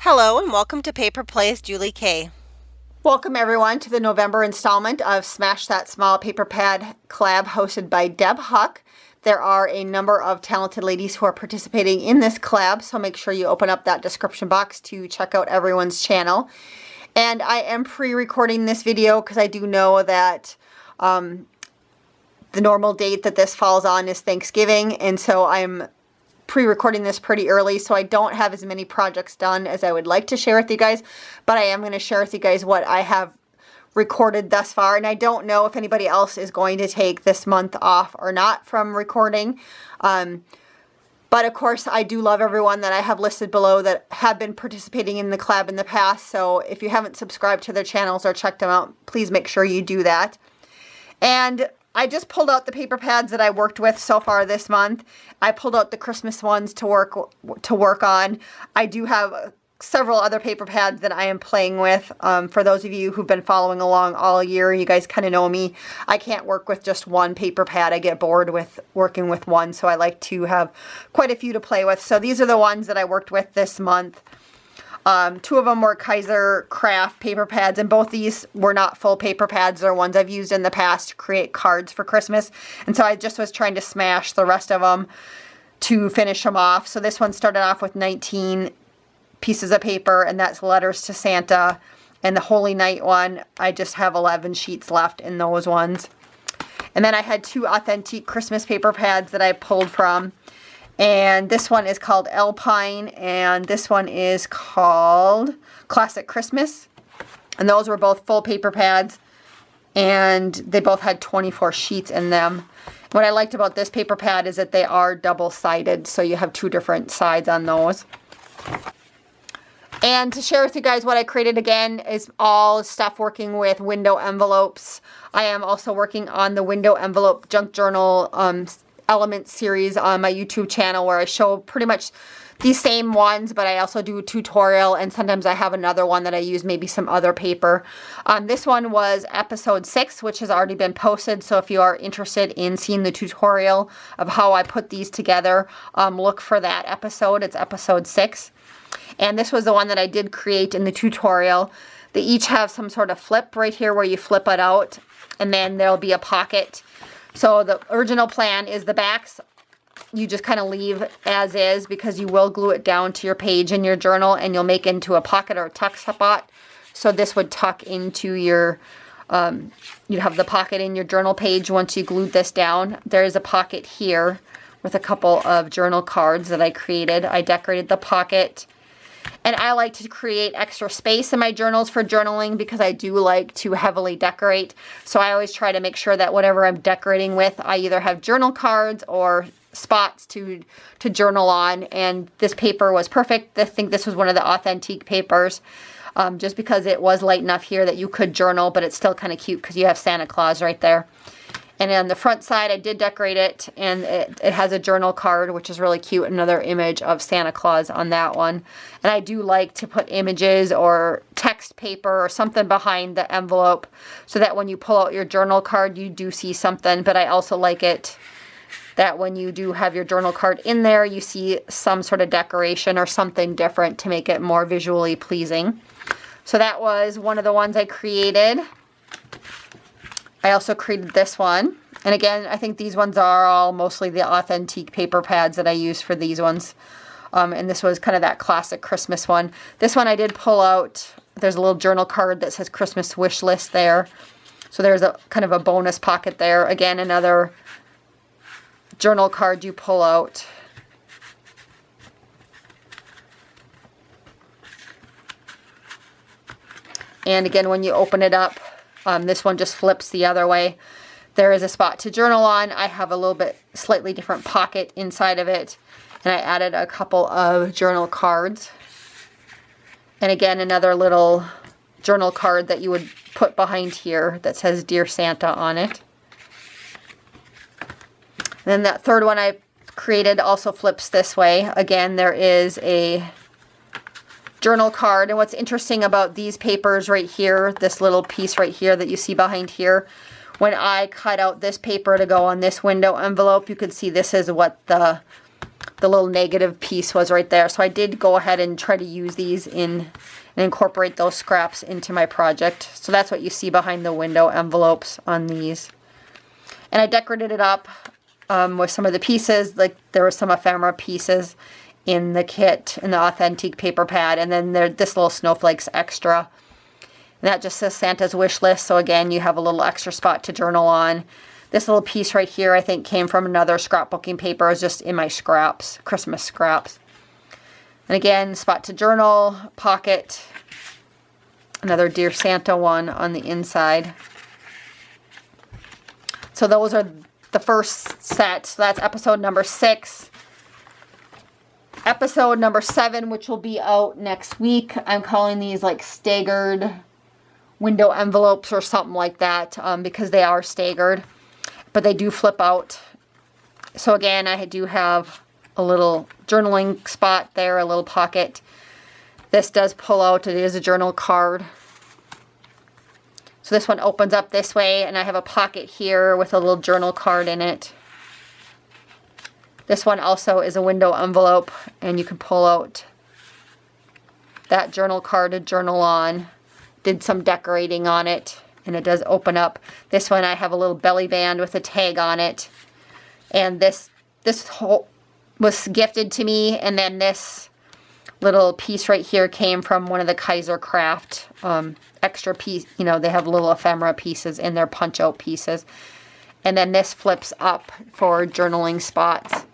Hello and welcome to Paper Plays Julie K. Welcome everyone to the November installment of Smash That Small Paper Pad collab hosted by Deb Houck. There are a number of talented ladies who are participating in this collab, so make sure you open up that description box to check out everyone's channel. And I am pre-recording this video because I do know that the normal date that this falls on is Thanksgiving, and so I'm pre-recording this pretty early, so I don't have as many projects done as I would like to share with you guys, but I am going to share with you guys what I have recorded thus far, and I don't know if anybody else is going to take this month off or not from recording. But of course, I do love everyone that I have listed below that have been participating in the collab in the past, so if you haven't subscribed to their channels or checked them out, please make sure you do that. And I just pulled out the paper pads that I worked with so far this month. I pulled out the Christmas ones to work on. I do have several other paper pads that I am playing with. For those of you who've been following along all year, you guys kind of know me. I can't work with just one paper pad. I get bored with working with one, so I like to have quite a few to play with. So these are the ones that I worked with this month. Two of them were Kaiser Craft paper pads, and both these were not full paper pads. They're ones I've used in the past to create cards for Christmas, and so I just was trying to smash the rest of them to finish them off. So this one started off with 19 pieces of paper, and that's letters to Santa. And the Holy Night one, I just have 11 sheets left in those ones. And then I had two authentic Christmas paper pads that I pulled from. And this one is called Alpine, and this one is called Classic Christmas. And those were both full paper pads, and they both had 24 sheets in them. What I liked about this paper pad is that they are double-sided, so you have two different sides on those. And to share with you guys what I created again is all stuff working with window envelopes. I am also working on the window envelope junk journal element series on my YouTube channel, where I show pretty much these same ones, but I also do a tutorial, and sometimes I have another one that I use maybe some other paper. This one was episode 6, which has already been posted, so if you are interested in seeing the tutorial of how I put these together, look for that episode. It's episode 6. And this was the one that I did create in the tutorial. They each have some sort of flip right here where you flip it out, and then there'll be a pocket. So the original plan is the backs you just kind of leave as is, because you will glue it down to your page in your journal, and you'll make into a pocket or a tuck spot. So this would tuck into your, you'd have the pocket in your journal page once you glued this down. There is a pocket here with a couple of journal cards that I created. I decorated the pocket. And I like to create extra space in my journals for journaling, because I do like to heavily decorate. So I always try to make sure that whatever I'm decorating with, I either have journal cards or spots to journal on. And this paper was perfect. I think this was one of the authentic papers, just because it was light enough here that you could journal, but it's still kind of cute because you have Santa Claus right there. And on the front side, I did decorate it, and it has a journal card, which is really cute. Another image of Santa Claus on that one. And I do like to put images or text paper or something behind the envelope, so that when you pull out your journal card, you do see something. But I also like it that when you do have your journal card in there, you see some sort of decoration or something different to make it more visually pleasing. So that was one of the ones I created. I also created this one. And again, I think these ones are all mostly the authentic paper pads that I use for these ones. And this was kind of that classic Christmas one. This one I did pull out. There's a little journal card that says Christmas wish list there. So there's a kind of a bonus pocket there. Again, another journal card you pull out. And again, when you open it up, this one just flips the other way. There is a spot to journal on. I have a little bit slightly different pocket inside of it. And I added a couple of journal cards. And again, another little journal card that you would put behind here that says Dear Santa on it. And then that third one I created also flips this way. Again, there is a journal card. And what's interesting about these papers right here, this little piece right here that you see behind here, when I cut out this paper to go on this window envelope, you can see this is what the the little negative piece was right there. So I did go ahead and try to use these in and incorporate those scraps into my project. So that's what you see behind the window envelopes on these. And I decorated it up with some of the pieces, like there were some ephemera pieces in the kit, in the authentic paper pad, and then this little snowflakes extra. And that just says Santa's wish list, so again, you have a little extra spot to journal on. This little piece right here, I think, came from another scrapbooking paper. It was just in my scraps, Christmas scraps. And again, spot to journal, pocket, another Dear Santa one on the inside. So those are the first set. So that's episode number 6. Episode number 7, which will be out next week. I'm calling these like staggered window envelopes or something like that, because they are staggered, but they do flip out. So again, I do have a little journaling spot there, a little pocket. This does pull out. It is a journal card. So this one opens up this way, and I have a pocket here with a little journal card in it. This one also is a window envelope, and you can pull out that journal card to journal on. Did some decorating on it, and it does open up. This one I have a little belly band with a tag on it, and this whole was gifted to me, and then this little piece right here came from one of the Kaiser Craft extra piece. You know, they have little ephemera pieces in their punch out pieces, and then this flips up for journaling spots.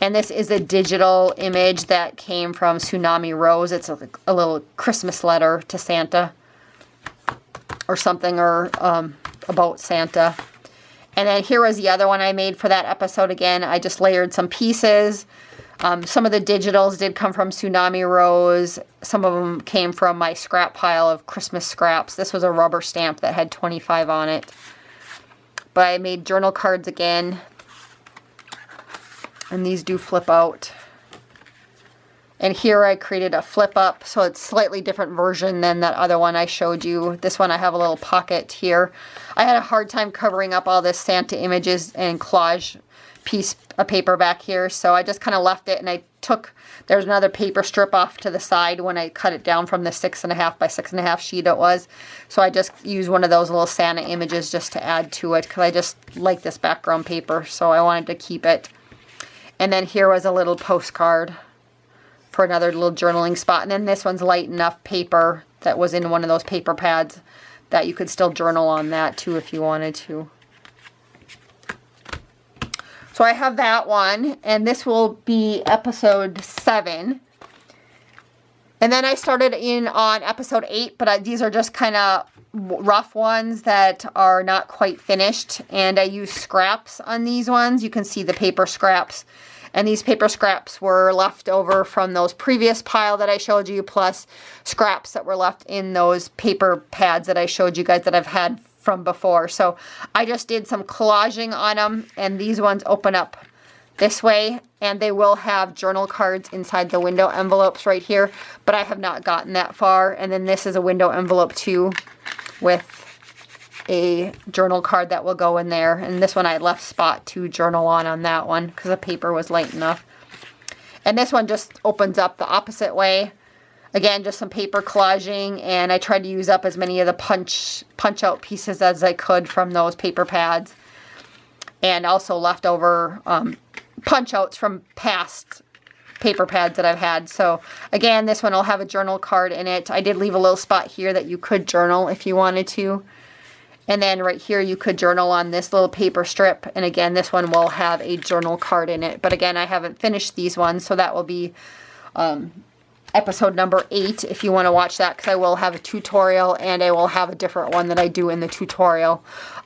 And this is a digital image that came from Tsunami Rose. It's a little Christmas letter to Santa or something, or about Santa. And then here was the other one I made for that episode. Again, I just layered some pieces. Some of the digitals did come from Tsunami Rose. Some of them came from my scrap pile of Christmas scraps. This was a rubber stamp that had 25 on it. But I made journal cards again. And these do flip out. And here I created a flip up, so it's slightly different version than that other one I showed you. This one I have a little pocket here. I had a hard time covering up all this Santa images and collage piece of paper back here, so I just kind of left it, and I took, there's another paper strip off to the side when I cut it down from the 6.5 by 6.5 sheet it was. So I just used one of those little Santa images just to add to it, because I just like this background paper, so I wanted to keep it. And then here was a little postcard for another little journaling spot. And then this one's light enough paper that was in one of those paper pads that you could still journal on that too if you wanted to. So I have that one, and this will be episode 7. And then I started in on episode 8, but these are just kind of rough ones that are not quite finished. And I use scraps on these ones. You can see the paper scraps. And these paper scraps were left over from those previous pile that I showed you, plus scraps that were left in those paper pads that I showed you guys that I've had from before. So I just did some collaging on them, and these ones open up this way, and they will have journal cards inside the window envelopes right here, but I have not gotten that far. And then this is a window envelope too with a journal card that will go in there, and this one I left spot to journal on that one because the paper was light enough. And this one just opens up the opposite way. Again, just some paper collaging, and I tried to use up as many of the punch out pieces as I could from those paper pads, and also leftover punch outs from past paper pads that I've had. So again, this one will have a journal card in it. I did leave a little spot here that you could journal if you wanted to. And then right here you could journal on this little paper strip. And again, this one will have a journal card in it. But again, I haven't finished these ones, so that will be episode number 8 if you want to watch that, because I will have a tutorial, and I will have a different one that I do in the tutorial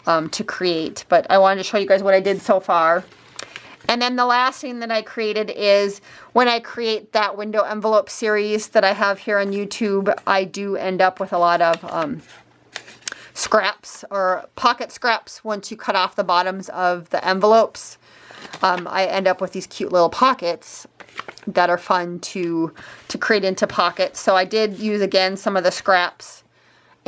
to create. But I wanted to show you guys what I did so far. And then the last thing that I created is when I create that window envelope series that I have here on YouTube, I do end up with a lot of scraps or pocket scraps once you cut off the bottoms of the envelopes. I end up with these cute little pockets that are fun to create into pockets. So I did use again some of the scraps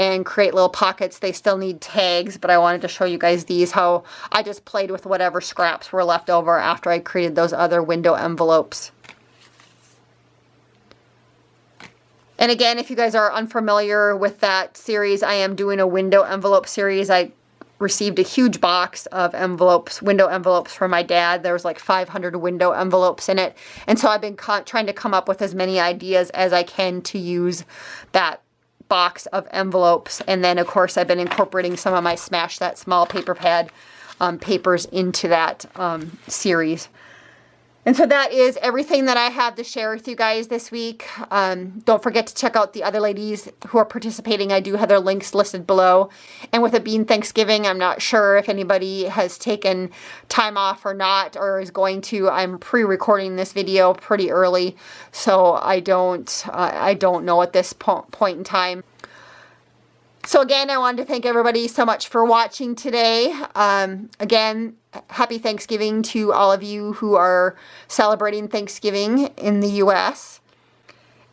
and create little pockets. They still need tags, but I wanted to show you guys these, how I just played with whatever scraps were left over after I created those other window envelopes. And again, if you guys are unfamiliar with that series, I am doing a window envelope series. I received a huge box of envelopes, window envelopes from my dad. There was like 500 window envelopes in it. And so I've been trying to come up with as many ideas as I can to use that box of envelopes. And then of course I've been incorporating some of my Smash That Small paper pad papers into that series. And so that is everything that I have to share with you guys this week. Don't forget to check out the other ladies who are participating. I do have their links listed below. And with it being Thanksgiving, I'm not sure if anybody has taken time off or not, or is going to. I'm pre-recording this video pretty early, so I don't know at this point in time. So again, I wanted to thank everybody so much for watching today. Again, happy Thanksgiving to all of you who are celebrating Thanksgiving in the U.S.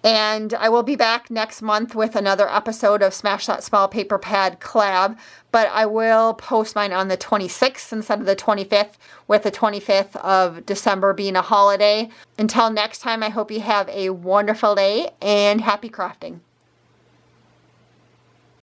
And I will be back next month with another episode of Smash That Small Paper Pad Collab, but I will post mine on the 26th instead of the 25th, with the 25th of December being a holiday. Until next time, I hope you have a wonderful day and happy crafting.